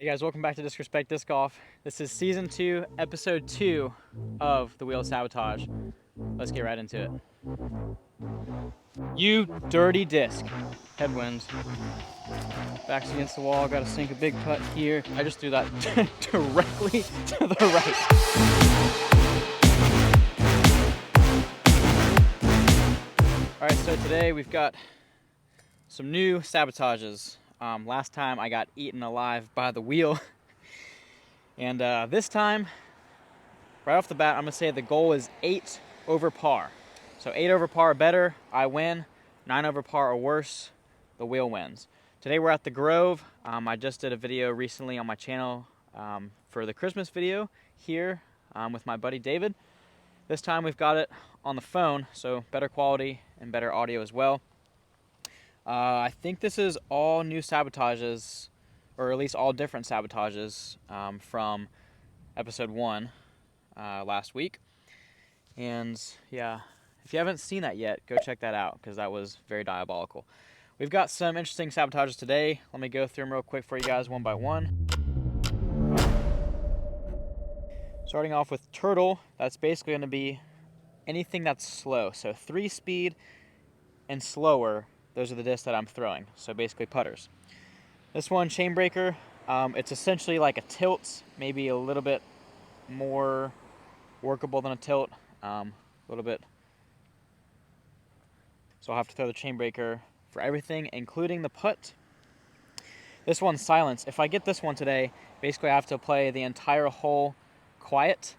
Hey guys, welcome back to Disrespect Disc Golf. This is season 2, episode 2 of the Wheel of Sabotage. Let's get right into it. You dirty disc. Headwinds. Back's against the wall, gotta sink a big putt here. I just threw that directly to the right. Alright, so today we've got some new sabotages. Last time I got eaten alive by the wheel. And this time, right off the bat, I'm gonna say the goal is 8 over par. So 8 over par or better, I win. 9 over par or worse, the wheel wins. Today we're at the Grove. I just did a video recently on my channel for the Christmas video here with my buddy David. This time we've got it on the phone, so better quality and better audio as well. I think this is all new sabotages, or at least all different sabotages from episode 1 last week. And yeah, if you haven't seen that yet, go check that out because that was very diabolical. We've got some interesting sabotages today. Let me go through them real quick for you guys one by one. Starting off with turtle, that's basically going to be anything that's slow. So 3 speed and slower, those are the discs that I'm throwing. So basically putters. This one, chain breaker, it's essentially like a tilt, maybe a little bit more workable than a tilt, a little bit. So I'll have to throw the chain breaker for everything, including the putt. This one's silence. If I get this one today, basically I have to play the entire hole quiet.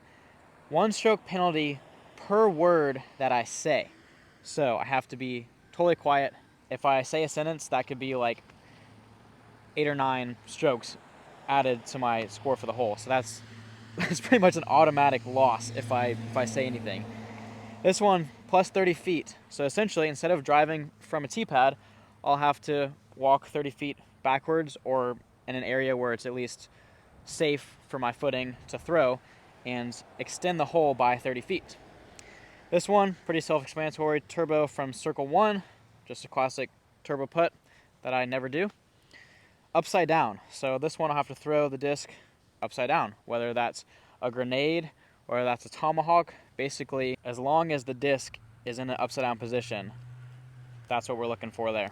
1 stroke penalty per word that I say. So I have to be totally quiet. If I say a sentence, that could be like 8 or 9 strokes added to my score for the hole. So that's pretty much an automatic loss if I say anything. This one, plus 30 feet. So essentially, instead of driving from a tee pad, I'll have to walk 30 feet backwards or in an area where it's at least safe for my footing to throw and extend the hole by 30 feet. This one, pretty self-explanatory. Turbo from circle 1, just a classic turbo putt that I never do. Upside down. So this one I'll have to throw the disc upside down, whether that's a grenade or that's a tomahawk. Basically, as long as the disc is in an upside down position, that's what we're looking for there.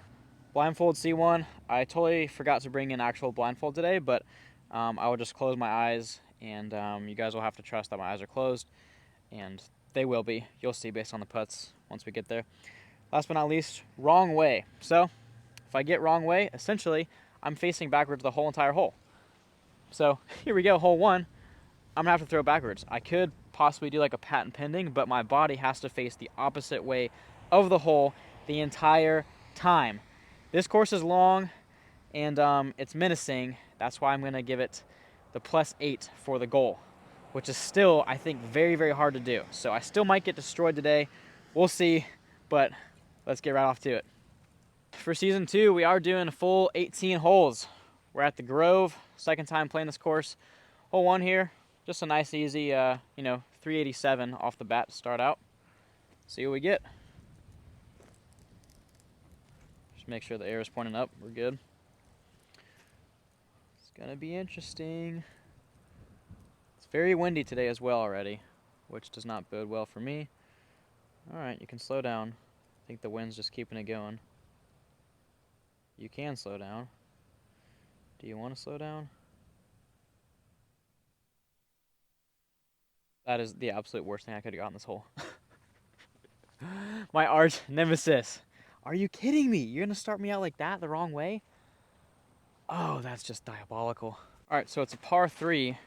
Blindfold C1, I totally forgot to bring in actual blindfold today, but I will just close my eyes and you guys will have to trust that my eyes are closed, and they will be. You'll see based on the putts once we get there. Last but not least, wrong way. So if I get wrong way, essentially I'm facing backwards the whole entire hole. So here we go, hole 1. I'm gonna have to throw backwards. I could possibly do like a patent pending, but my body has to face the opposite way of the hole the entire time. This course is long and it's menacing. That's why I'm gonna give it the plus 8 for the goal, which is still, I think, very, very hard to do. So I still might get destroyed today. We'll see, but let's get right off to it. For season 2, we are doing a full 18 holes. We're at the Grove, second time playing this course. Hole 1 here, just a nice, easy, 387 off the bat to start out. See what we get. Just make sure the air is pointing up. We're good. It's gonna be interesting. It's very windy today as well already, which does not bode well for me. All right, you can slow down. I think the wind's just keeping it going. You can slow down. Do you want to slow down? That is the absolute worst thing I could have gotten this hole. My arch nemesis. Are you kidding me? You're going to start me out like that the wrong way? Oh, that's just diabolical. All right, so it's a par 3. And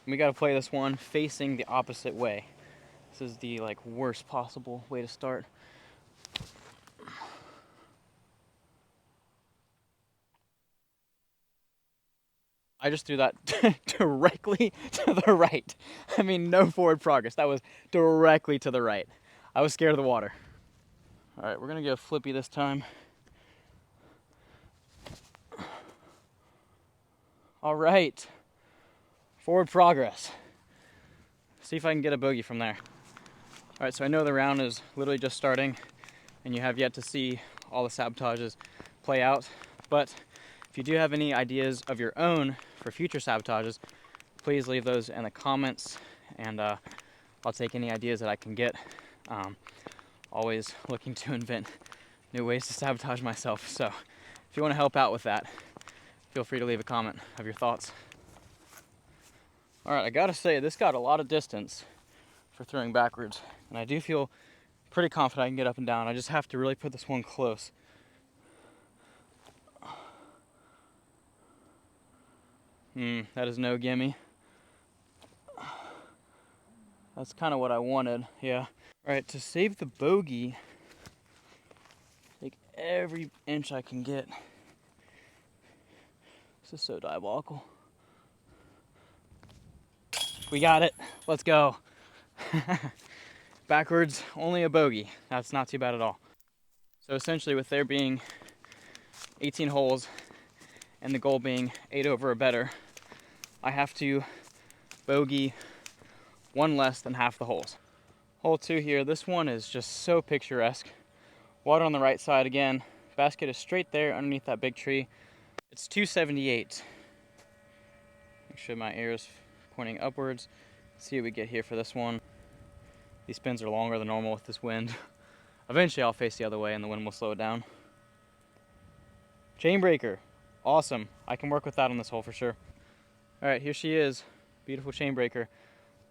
we got to play this one facing the opposite way. This is the worst possible way to start. I just threw that directly to the right. I mean, no forward progress. That was directly to the right. I was scared of the water. All right, we're gonna go flippy this time. All right, forward progress. See if I can get a bogey from there. All right, so I know the round is literally just starting and you have yet to see all the sabotages play out, but If you do have any ideas of your own for future sabotages, please leave those in the comments, and I'll take any ideas that I can get. Always looking to invent new ways to sabotage myself. So if you want to help out with that, feel free to leave a comment of your thoughts. All right, I gotta say, this got a lot of distance for throwing backwards, and I do feel pretty confident I can get up and down. I just have to really put this one close. That is no gimme. That's kind of what I wanted, yeah. All right, to save the bogey, take every inch I can get. This is so diabolical. We got it, let's go. Backwards, only a bogey. That's not too bad at all. So essentially, with there being 18 holes and the goal being 8 over or better, I have to bogey one less than half the holes. Hole 2 here, this one is just so picturesque. Water on the right side again. Basket is straight there underneath that big tree. It's 278. Make sure my arrow's pointing upwards. Let's see what we get here for this one. These spins are longer than normal with this wind. Eventually I'll face the other way and the wind will slow it down. Chain breaker, awesome. I can work with that on this hole for sure. All right, here she is, beautiful chain breaker.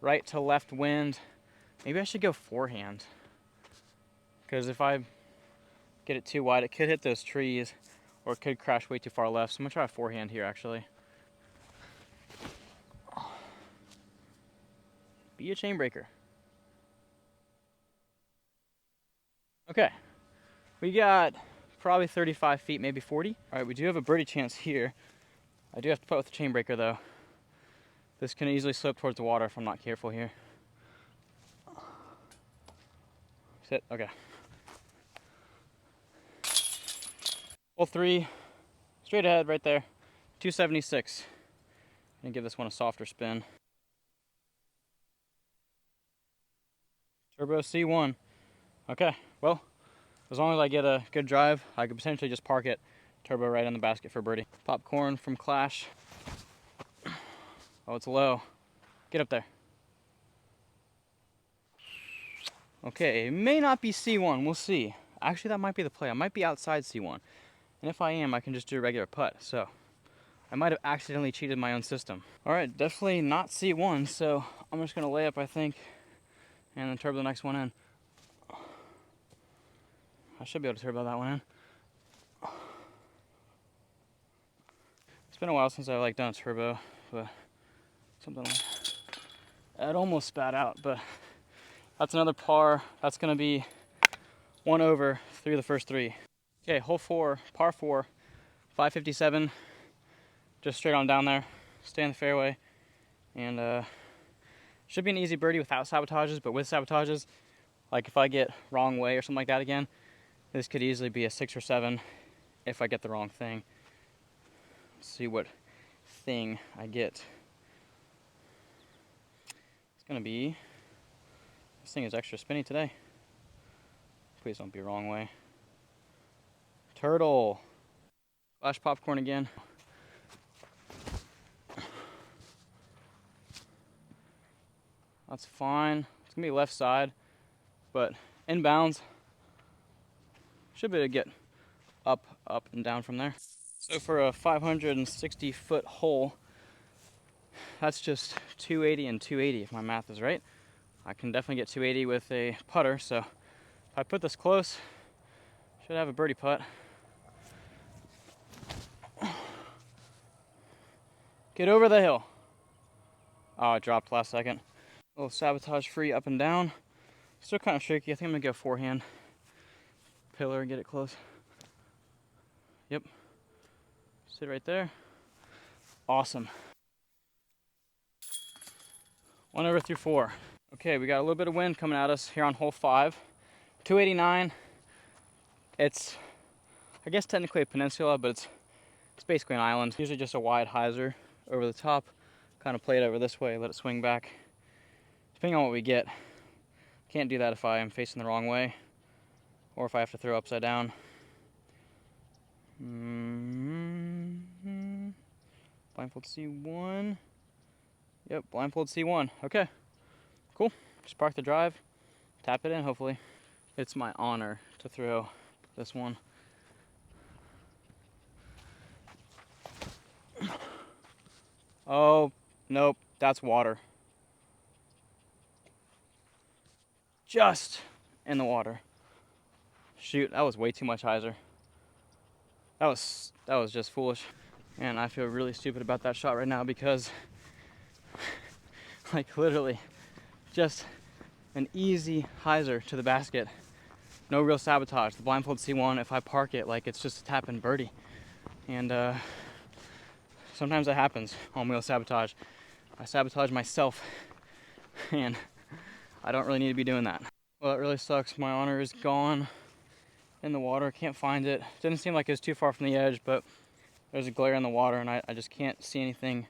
Right to left wind. Maybe I should go forehand, because if I get it too wide, it could hit those trees or it could crash way too far left. So I'm gonna try a forehand here actually. Be a chain breaker. Okay, we got probably 35 feet, maybe 40. All right, we do have a birdie chance here. I do have to put with the chain breaker though. This can easily slip towards the water if I'm not careful here. Sit, okay. Hole 3, straight ahead right there, 276. I'm gonna give this one a softer spin. Turbo C1. Okay, well, as long as I get a good drive, I could potentially just park it, turbo right in the basket for birdie. Popcorn from Clash. Oh, it's low. Get up there. Okay, it may not be C1, we'll see. Actually, that might be the play. I might be outside C1. And if I am, I can just do a regular putt. So I might have accidentally cheated my own system. All right, definitely not C1, so I'm just gonna lay up, I think, and then turbo the next one in. I should be able to turbo that one in. It's been a while since I've done a turbo, but something like that. It almost spat out, but that's another par. That's gonna be 1 over through the first 3. Okay, hole 4, par 4, 557. Just straight on down there, stay in the fairway, and should be an easy birdie without sabotages, but with sabotages, like if I get wrong way or something like that again, this could easily be a 6 or 7 if I get the wrong thing. Let's see what thing I get. It's gonna be, this thing is extra spinny today. Please don't be wrong way. Turtle. Flash popcorn again. That's fine. It's gonna be left side, but inbounds. Should be able to get up, and down from there. So for a 560 foot hole, that's just 280 and 280 if my math is right. I can definitely get 280 with a putter, so if I put this close, should have a birdie putt. Get over the hill. Oh, it dropped last second. A little sabotage free up and down. Still kind of shaky. I think I'm gonna go forehand. Pillar and get it close. Yep. Sit right there. Awesome. 1 over through 4. Okay, we got a little bit of wind coming at us here on hole 5. 289. It's, I guess technically a peninsula, but it's basically an island. Usually just a wide hyzer over the top. Kind of play it over this way, let it swing back. Depending on what we get. Can't do that if I am facing the wrong way, or if I have to throw upside down. Blindfold C1. Yep, blindfold C1. Okay, cool. Just park the drive, tap it in, hopefully. It's my honor to throw this one. Oh, nope, that's water. Just in the water. Shoot, that was way too much hyzer. That was just foolish. And I feel really stupid about that shot right now because like literally just an easy hyzer to the basket. No real sabotage. The blindfold C1, if I park it, like it's just a tap and birdie. And sometimes that happens on wheel sabotage. I sabotage myself and I don't really need to be doing that. Well, it really sucks. My honor is gone in the water. Can't find it. Didn't seem like it was too far from the edge, but there's a glare in the water and I just can't see anything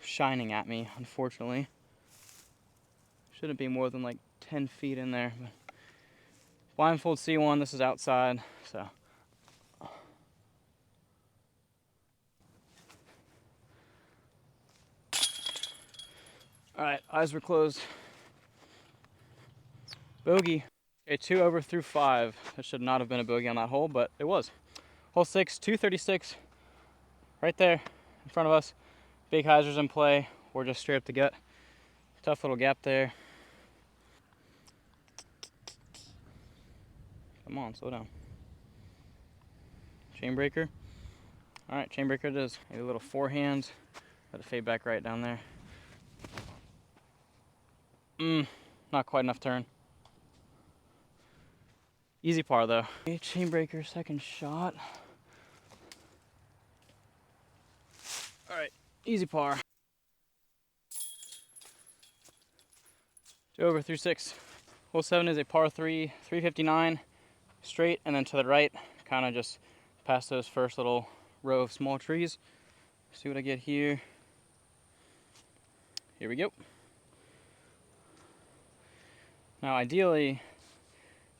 shining at me, unfortunately. Shouldn't be more than like 10 feet in there. But blindfold C1, this is outside, so. All right, eyes were closed. Bogey. Okay, 2 over through 5. That should not have been a bogey on that hole, but it was. Hole 6, 236, right there in front of us. Big hyzers in play. We're just straight up the gut. Tough little gap there. Come on, slow down. Chain breaker. All right, chain breaker it is. Maybe a little forehand. Got to fade back right down there. Not quite enough turn. Easy par though. Okay, chain breaker, second shot. All right, easy par. 2 over through 6. Hole 7 is a par 3, 359, straight, and then to the right, kind of just past those first little row of small trees. See what I get here. Here we go. Now ideally,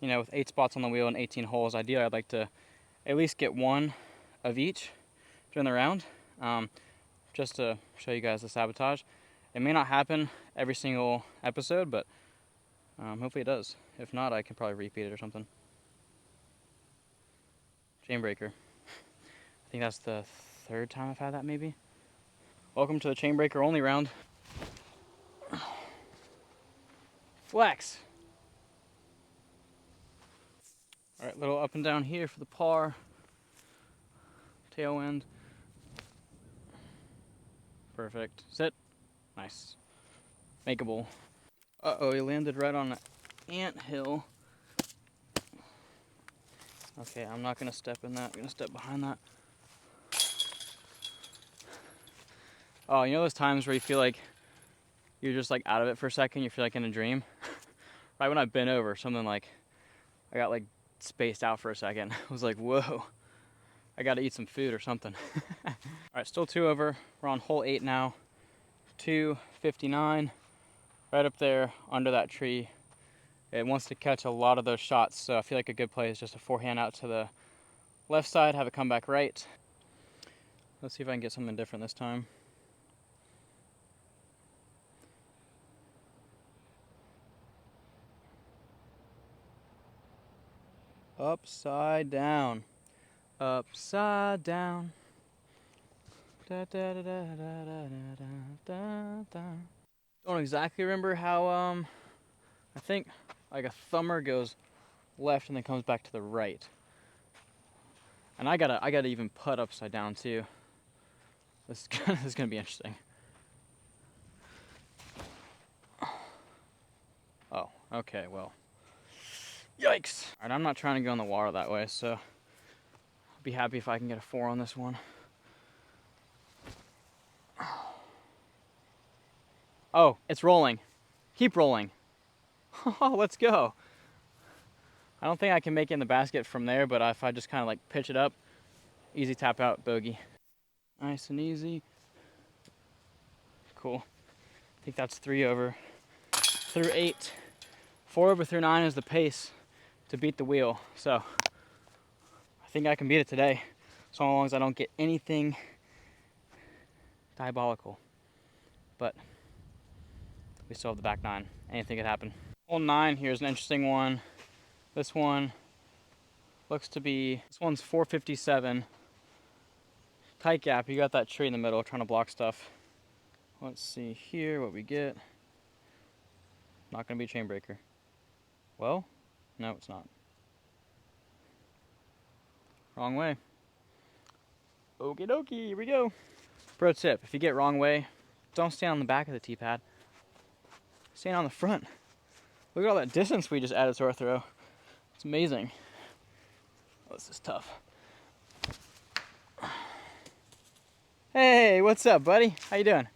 you know, with 8 spots on the wheel and 18 holes, ideally I'd like to at least get one of each during the round, just to show you guys the sabotage. It may not happen every single episode, but hopefully it does. If not, I can probably repeat it or something. Chain breaker. I think that's the 3rd time I've had that, maybe. Welcome to the chain breaker only round. Flex. All right, little up and down here for the par. Tail end. Perfect. Sit. Nice. Makeable. Uh-oh, he landed right on the anthill. Okay, I'm not gonna step in that. I'm gonna step behind that. Oh, you know those times where you feel like you're just like out of it for a second, you feel like in a dream? Right when I bent over, something like, I got like spaced out for a second. I was like, whoa, I gotta eat some food or something. All right, still 2 over. We're on hole 8 now. 259, right up there under that tree. It wants to catch a lot of those shots, so I feel like a good play is just a forehand out to the left side, have it come back right. Let's see if I can get something different this time. Upside down. Upside down. Da, da, da, da, da, da, da, da. Don't exactly remember how, I think like a thumber goes left and then comes back to the right. And I gotta even putt upside down too. This is gonna be interesting. Oh, okay, well. Yikes! All right, I'm not trying to go in the water that way, so I'll be happy if I can get a 4 on this one. Oh, it's rolling. Keep rolling. Oh, let's go. I don't think I can make it in the basket from there, but if I just kind of like pitch it up, easy tap out, bogey. Nice and easy. Cool. I think that's 3 over through 8. 4 over through 9 is the pace to beat the wheel. So I think I can beat it today, so long as I don't get anything Diabolical. But we still have the back 9. Anything could happen. Hole 9 here is an interesting one. This one looks to be, this one's 457. Tight gap, you got that tree in the middle trying to block stuff. Let's see here what we get. Not gonna be a chain breaker. Well, no, it's not. Wrong way. Okie dokie, here we go. Pro tip, if you get wrong way, don't stand on the back of the tee pad. Stand on the front. Look at all that distance we just added to our throw. It's amazing. Oh, this is tough. Hey, what's up, buddy? How you doing?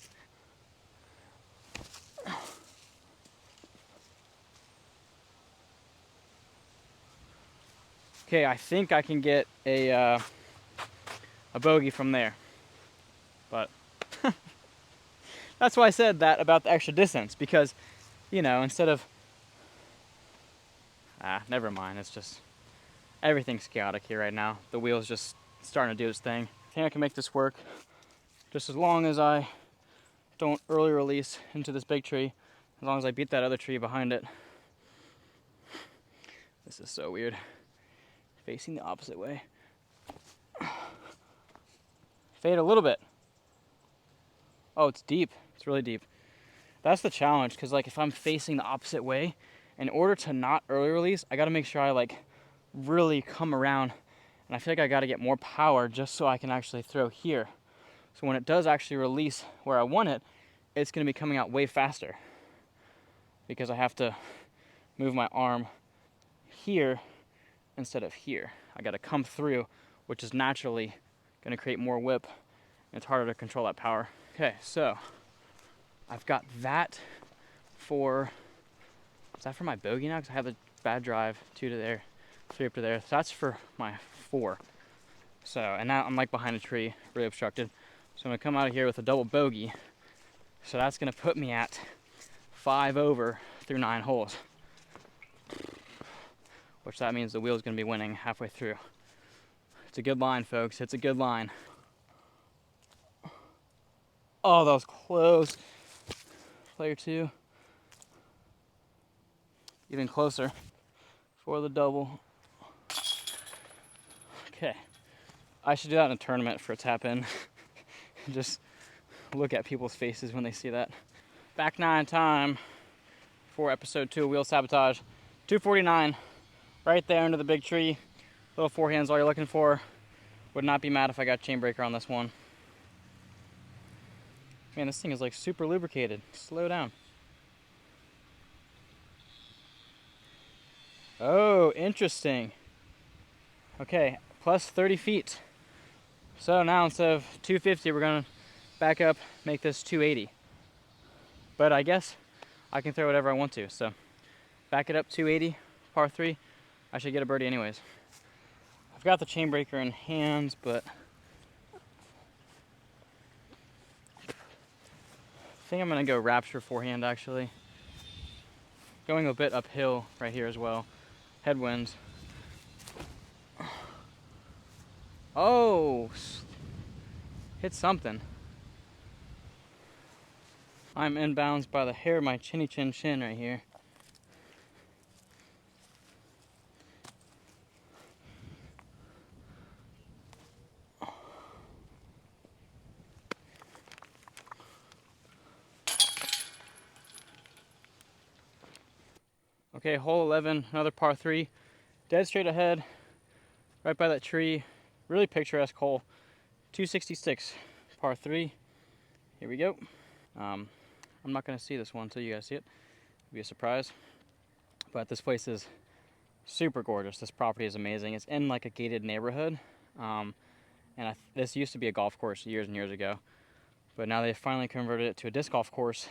Okay, I think I can get a bogey from there. But that's why I said that about the extra distance, because, you know, instead of... never mind. It's just... everything's chaotic here right now. The wheel's just starting to do its thing. I think I can make this work, just as long as I don't early release into this big tree, as long as I beat that other tree behind it. This is so weird. Facing the opposite way. Fade a little bit. Oh, it's deep. It's really deep. That's the challenge, because like if I'm facing the opposite way, in order to not early release, I got to make sure I like really come around, and I feel like I got to get more power just so I can actually throw here. So when it does actually release where I want it, it's going to be coming out way faster, because I have to move my arm here instead of here. I got to come through, which is naturally going to create more whip, and it's harder to control that power. Okay, so I've got that for, is that for my bogey now? Because I have a bad drive, 2 to there, 3 up to there. So that's for my 4. So, and now I'm like behind a tree, really obstructed. So I'm gonna come out of here with a double bogey. So that's gonna put me at 5 over through 9 holes. Which that means the wheel's gonna be winning halfway through. It's a good line, folks, it's a good line. Oh, that was close. Player 2. Even closer for the double. Okay. I should do that in a tournament for a tap in. Just look at people's faces when they see that. Back 9 time for episode 2 of Wheel Sabotage. 249, right there under the big tree. Little forehand's all you're looking for. Would not be mad if I got chain breaker on this one. Man, this thing is like super lubricated. Slow down. Oh, interesting. Okay, plus 30 feet. So now instead of 250, we're gonna back up, make this 280. But I guess I can throw whatever I want to. So back it up 280, par 3. I should get a birdie anyways. I've got the chain breaker in hand, but I think I'm gonna go Rapture forehand actually. Going a bit uphill right here as well. Headwinds. Oh, hit something. I'm inbounds by the hair of my chinny chin chin right here. Okay, hole 11, another par 3. Dead straight ahead, right by that tree. Really picturesque hole. 266, par 3. Here we go. I'm not gonna see this one until you guys see it. It'll be a surprise. But this place is super gorgeous. This property is amazing. It's in like a gated neighborhood. And this used to be a golf course years and years ago. But now they've finally converted it to a disc golf course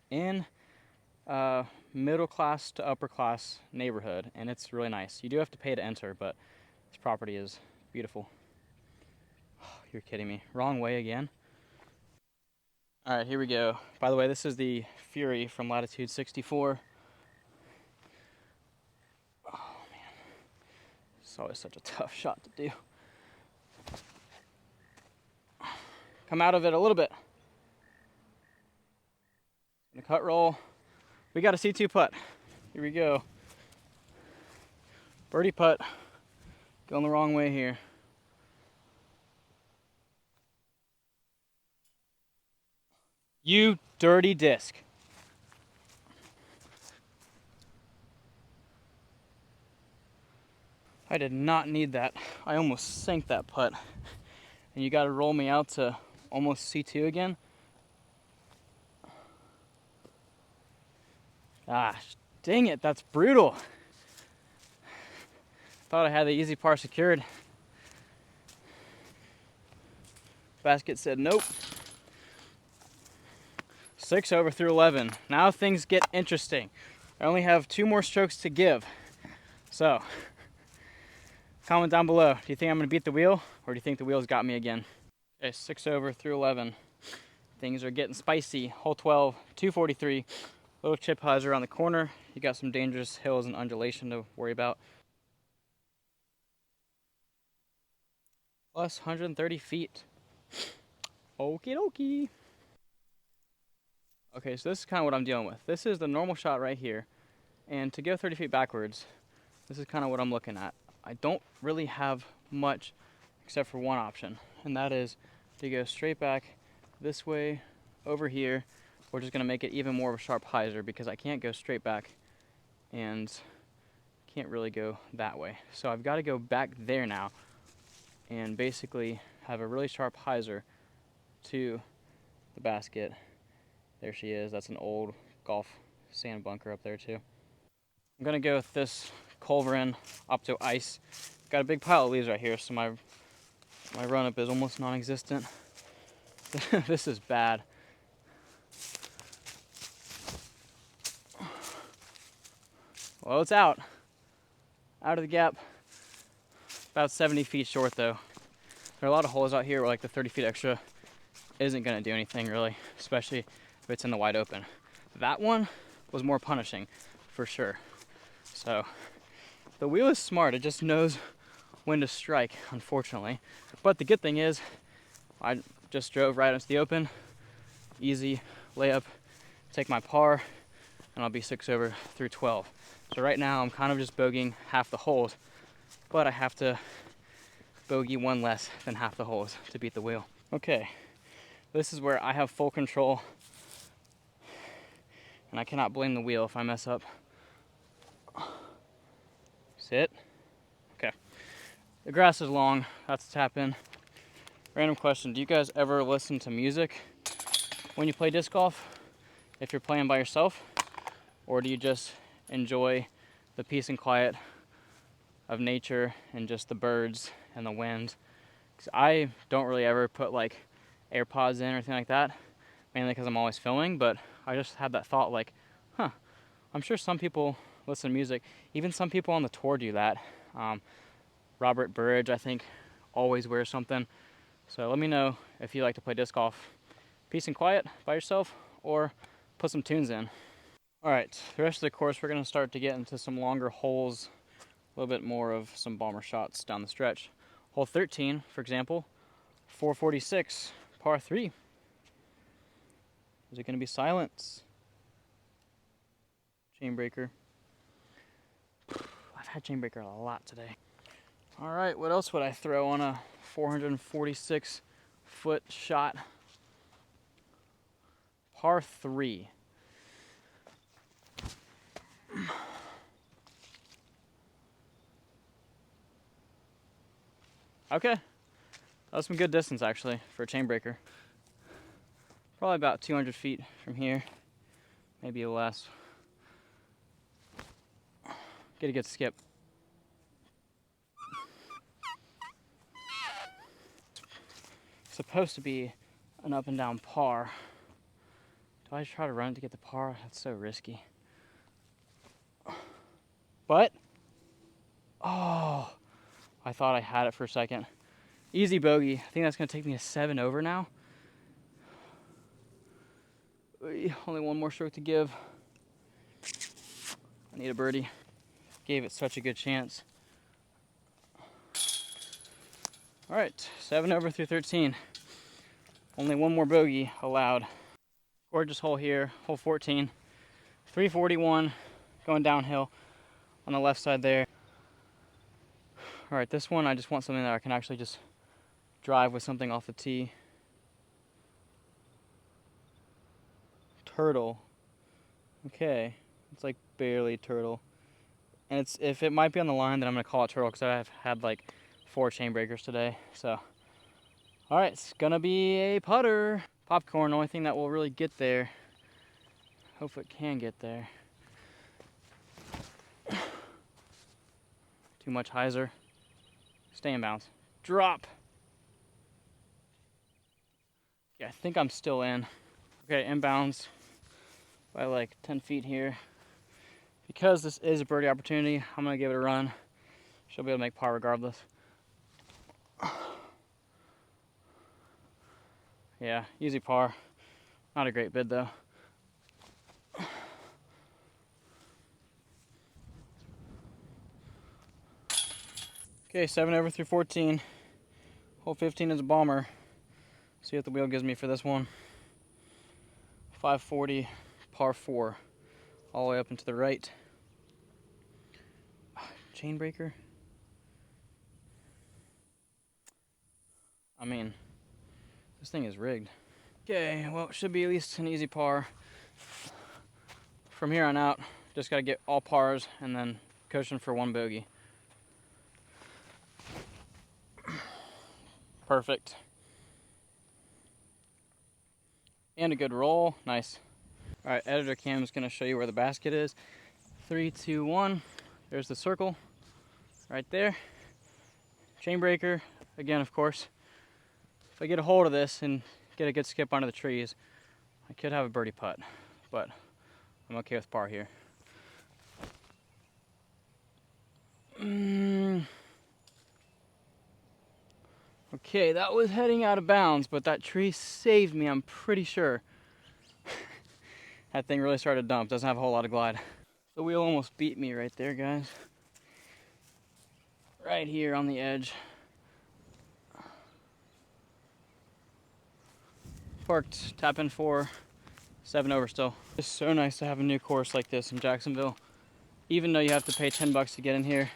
in middle class to upper class neighborhood, and it's really nice. You do have to pay to enter, but this property is beautiful. Oh, you're kidding me. Wrong way again. All right, here we go. By the way, this is the Fury from latitude 64. Oh man, it's always such a tough shot to do. Come out of it a little bit. The cut roll. We got a C2 putt. Here we go. Birdie putt. Going the wrong way here. You dirty disc. I did not need that. I almost sank that putt. And you got to roll me out to almost C2 again. Gosh, dang it, that's brutal. Thought I had the easy par secured. Basket said nope. 6 over through 11. Now things get interesting. I only have 2 more strokes to give. So, comment down below. Do you think I'm going to beat the wheel, or do you think the wheel's got me again? Okay, 6 over through 11. Things are getting spicy. Hole 12, 243. Little chip hyzer on the corner. You got some dangerous hills and undulation to worry about. Plus 130 feet. Okie dokie. Okay, so this is kind of what I'm dealing with. This is the normal shot right here. And to go 30 feet backwards, this is kind of what I'm looking at. I don't really have much except for one option, and that is to go straight back this way over here. We're just going to make it even more of a sharp hyzer because I can't go straight back and can't really go that way. So I've got to go back there now and basically have a really sharp hyzer to the basket. There she is. That's an old golf sand bunker up there too. I'm gonna go with this Culverin Opto Ice. Got a big pile of leaves right here, so my run up is almost non-existent. This is bad. Well, it's out of the gap. About 70 feet short though. There are a lot of holes out here where like the 30 feet extra isn't gonna do anything really, especially if it's in the wide open. That one was more punishing for sure. So the wheel is smart, it just knows when to strike, unfortunately. But the good thing is I just drove right into the open, easy layup, take my par, and I'll be 6 over through 12. So right now I'm kind of just bogeying half the holes, but I have to bogey one less than half the holes to beat the wheel. Okay, this is where I have full control, and I cannot blame the wheel if I mess up. Sit. Okay. The grass is long, that's a tap in. Random question, do you guys ever listen to music when you play disc golf? If you're playing by yourself? Or do you just enjoy the peace and quiet of nature and just the birds and the wind? 'Cause I don't really ever put like AirPods in or anything like that, mainly because I'm always filming, but I just had that thought like, I'm sure some people listen to music. Even some people on the tour do that. Robert Burridge, I think, always wears something. So let me know if you like to play disc golf peace and quiet by yourself or put some tunes in. All right, the rest of the course, we're gonna start to get into some longer holes, a little bit more of some bomber shots down the stretch. Hole 13, for example, 446, par 3. Is it gonna be silence? Chainbreaker. I've had chainbreaker a lot today. All right, what else would I throw on a 446 foot shot? Par 3. Okay, that's some good distance actually for a chainbreaker. Probably about 200 feet from here, maybe less. Get a good skip. Supposed to be an up and down par. Do I try to run it to get the par? That's so risky. But, oh, I thought I had it for a second. Easy bogey. I think that's gonna take me to 7 over now. Only one more stroke to give. I need a birdie. Gave it such a good chance. All right, 7 over through 13. Only one more bogey allowed. Gorgeous hole here, hole 14. 341 going downhill on the left side there. All right, this one I just want something that I can actually just drive with something off the tee. Turtle. Okay, it's like barely turtle. And if it might be on the line, then I'm gonna call it turtle because I've had like 4 chain breakers today. So, all right, it's gonna be a putter. Popcorn, the only thing that will really get there. Hope it can get there. Too much hyzer. Stay in bounds. Drop. Yeah, I think I'm still in. Okay, inbounds by like 10 feet here. Because this is a birdie opportunity, I'm gonna give it a run. She'll be able to make par regardless. Yeah, easy par. Not a great bid though. Okay, 7 over through 14. Hole 15 is a bomber. See what the wheel gives me for this one. 540, par 4. All the way up and to the right. Chain breaker. I mean, this thing is rigged. Okay, well, it should be at least an easy par. From here on out, just gotta get all pars and then cushion for 1 bogey. Perfect. And a good roll. Nice. All right, editor cam is gonna show you where the basket is. 3, 2, 1. There's the circle right there. Chain breaker, again, of course. If I get a hold of this and get a good skip onto the trees, I could have a birdie putt, but I'm okay with par here. Okay, that was heading out of bounds, but that tree saved me, I'm pretty sure. That thing really started to dump, doesn't have a whole lot of glide. The wheel almost beat me right there, guys. Right here on the edge. Parked, tap in 4, 7 over still. It's so nice to have a new course like this in Jacksonville. Even though you have to pay 10 bucks to get in here,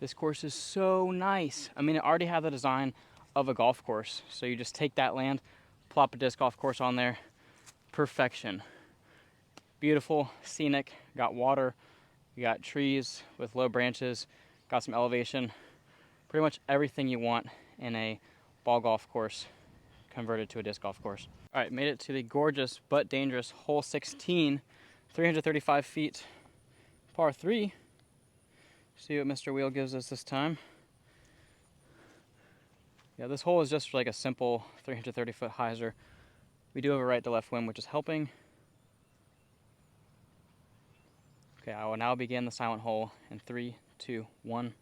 this course is so nice. I mean, it already had the design of a golf course. So you just take that land, plop a disc golf course on there, perfection. Beautiful, scenic, got water, you got trees with low branches, got some elevation. Pretty much everything you want in a ball golf course converted to a disc golf course. All right, made it to the gorgeous but dangerous hole 16, 335 feet, par 3. See what Mr. Wheel gives us this time. Yeah, this hole is just like a simple 330-foot hyzer. We do have a right to left wind, which is helping. Okay, I will now begin the silent hole in 3, 2, 1.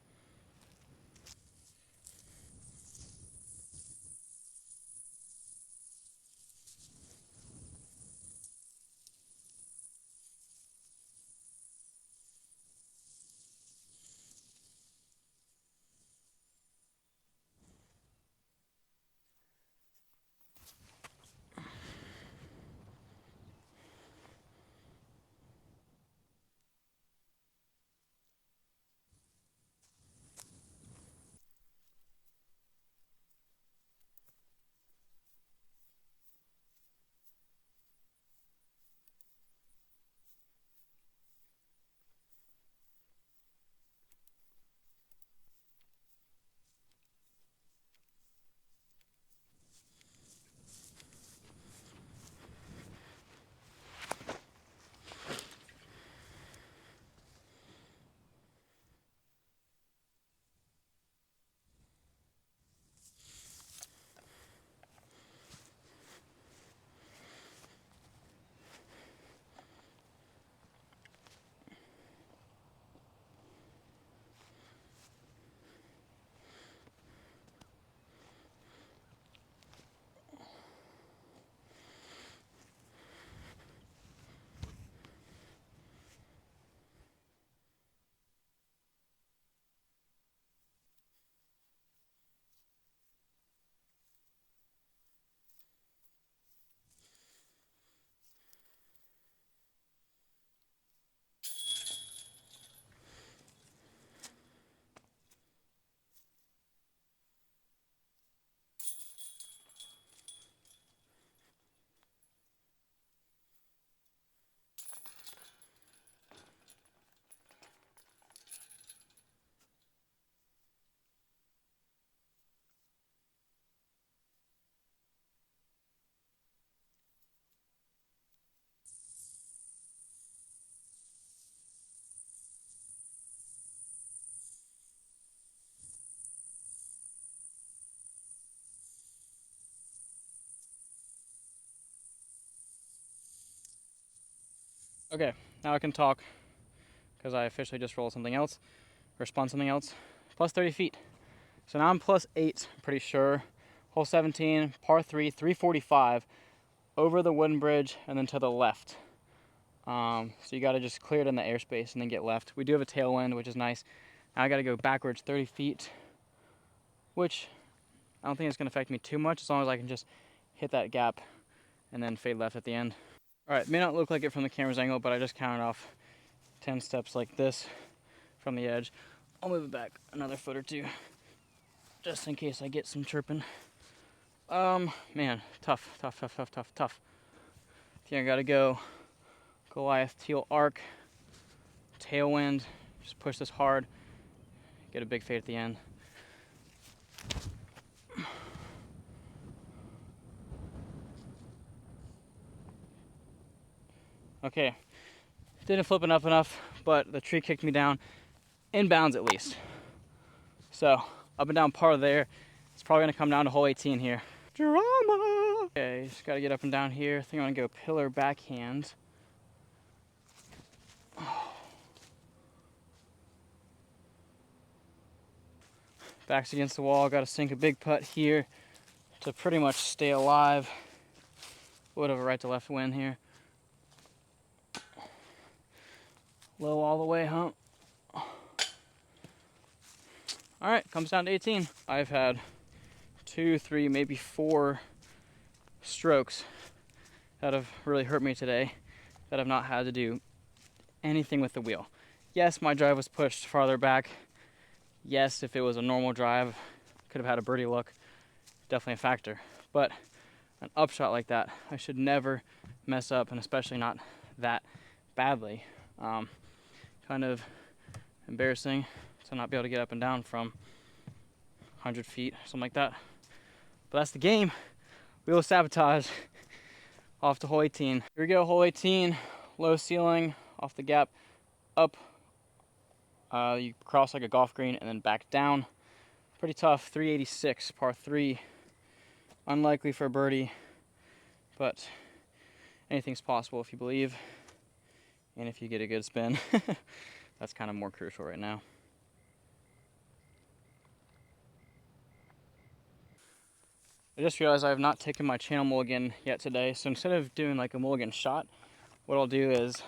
Okay, now I can talk because I officially just rolled something else, or spun something else. Plus 30 feet. So now I'm plus 8, I'm pretty sure. Hole 17, par 3, 345, over the wooden bridge and then to the left. So you got to just clear it in the airspace and then get left. We do have a tailwind, which is nice. Now I got to go backwards 30 feet, which I don't think it's going to affect me too much as long as I can just hit that gap and then fade left at the end. All right, may not look like it from the camera's angle, but I just counted off 10 steps like this from the edge. I'll move it back another foot or two, just in case I get some chirping. Man, tough. I think I gotta go Goliath teal arc, tailwind, just push this hard, get a big fade at the end. Okay, didn't flip enough, but the tree kicked me down, inbounds at least. So, up and down par there. It's probably gonna come down to hole 18 here. Drama! Okay, just gotta get up and down here. I think I'm gonna go pillar backhand. Back's against the wall, gotta sink a big putt here to pretty much stay alive. Would have a right to left win here. Low all the way, huh? All right, comes down to 18. I've had 2, 3, maybe 4 strokes that have really hurt me today, that I've not had to do anything with the wheel. Yes, my drive was pushed farther back. Yes, if it was a normal drive, could have had a birdie look. Definitely a factor. But an upshot like that, I should never mess up, and especially not that badly. Kind of embarrassing to not be able to get up and down from 100 feet, something like that. But that's the game. Wheel sabotage off to hole 18. Here we go, hole 18, low ceiling, off the gap, up. You cross like a golf green and then back down. Pretty tough, 386, par 3. Unlikely for a birdie, but anything's possible if you believe. And if you get a good spin. That's kind of more crucial right now. I just realized I have not taken my channel mulligan yet today, so instead of doing like a mulligan shot, what I'll do is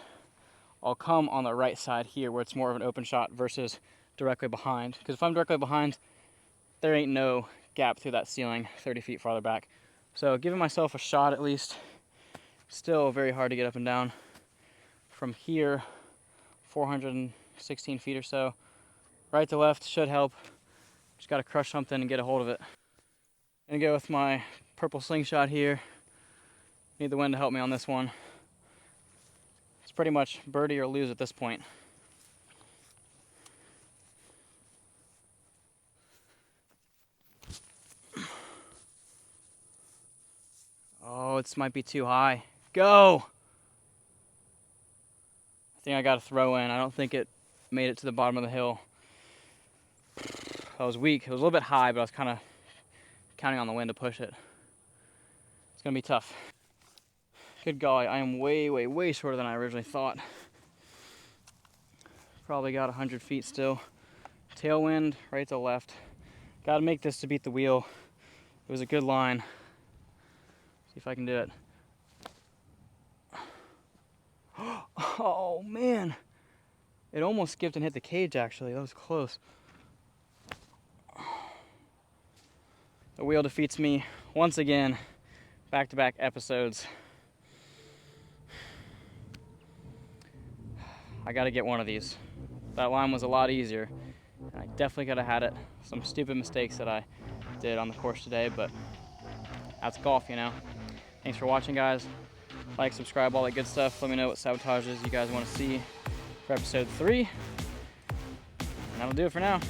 I'll come on the right side here where it's more of an open shot versus directly behind. Because if I'm directly behind, there ain't no gap through that ceiling 30 feet farther back. So giving myself a shot at least. Still very hard to get up and down. From here, 416 feet or so. Right to left should help. Just got to crush something and get a hold of it. Gonna go with my purple slingshot here. Need the wind to help me on this one. It's pretty much birdie or lose at this point. Oh, this might be too high. Go! I think I got to throw in. I don't think it made it to the bottom of the hill. I was weak. It was a little bit high, but I was kind of counting on the wind to push it. It's gonna be tough. Good golly, I am way shorter than I originally thought. Probably got 100 feet still. Tailwind, right to left. Got to make this to beat the wheel. It was a good line. See if I can do it. Oh man, it almost skipped and hit the cage actually. That was close. The wheel defeats me once again. Back-to-back episodes. I gotta get one of these. That line was a lot easier. I definitely could have had it. Some stupid mistakes that I did on the course today, but that's golf, you know. Thanks for watching, guys. Like, subscribe, all that good stuff. Let me know what sabotages you guys want to see for episode 3. And that'll do it for now.